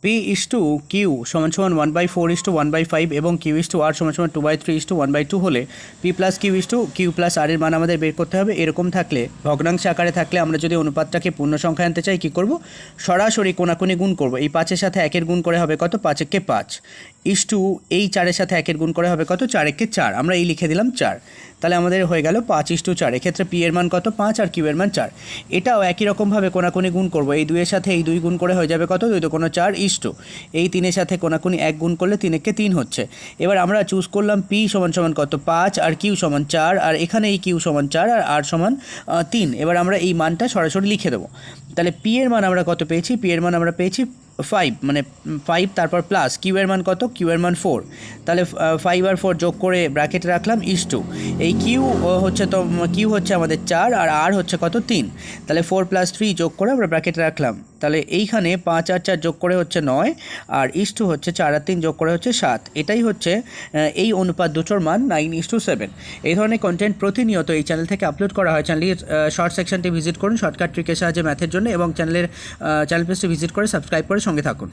P/Q = 1/4:1/5 এবং Q/R = 2/3:1/2 হলে P+Q plus R এর মান আমাদের বের করতে হবে। এরকম থাকলে ভগ্নাংশ আকারে থাকলে আমরা যদি অনুপাতটাকে পূর্ণ সংখ্যায় আনতে চাই কী করব, সরাসরি কোনাকুনি গুণ করব। এই 5-এর সাথে 1-এর গুণ করে হবে কত, 5-একে 5 এই 4-এর সাথে 1-এর গুণ করে হবে কত, 4-একে 4। আমরা এই লিখে দিলাম 4। তাহলে আমাদের হয়ে গেল 5:4। এক্ষেত্রে পি এর মান কত, 5 আর কিউ এর মান 4। এটাও একই রকমভাবে কোনাকুনি গুণ করব। এই 2-এর সাথে এই 2 গুণ করে হয়ে যাবে কত, 2 2 4 এই 3-এর সাথে কোনাকুনি 1 গুণ করলে 3-একে 3 হচ্ছে। এবার আমরা চুজ করলাম পি সমান কত, 5 আর কিউ সমান 4, আর এখানে এই কিউ সমান 4 আর আর সমান 3। এবার আমরা এই মানটা সরাসরি লিখে দেবো। তাহলে পি এর মান আমরা কত পেয়েছি, পি এর মান আমরা পেয়েছি 5, মানে 5 তারপর প্লাস কিউ এর মান কত, কিউ এর মান 4। তাহলে 5 আর 4 যোগ করে ব্র্যাকেটে রাখলাম এই কিউ হচ্ছে আমাদের 4 আর আর হচ্ছে কত, 3। তাহলে 4 + 3 যোগ করে আমরা ব্র্যাকেটে রাখলাম। তাহলে এইখানে 5 আর 4 যোগ করে হচ্ছে 9 আর 4 আর 3 যোগ করে হচ্ছে 7। এটাই হচ্ছে এই অনুপাত দুটোর মান 9:7। এই ধরনের কন্টেন্ট প্রতিনিয়ত এই চ্যানেল থেকে আপলোড করা হয়। চ্যানেলের শর্ট সেকশনটি ভিজিট করুন শর্টকাট ট্রিকের সাহায্যে ম্যাথের জন্য, এবং চ্যানেল পেজটি ভিজিট করে সাবস্ক্রাইব করে সঙ্গে থাকুন।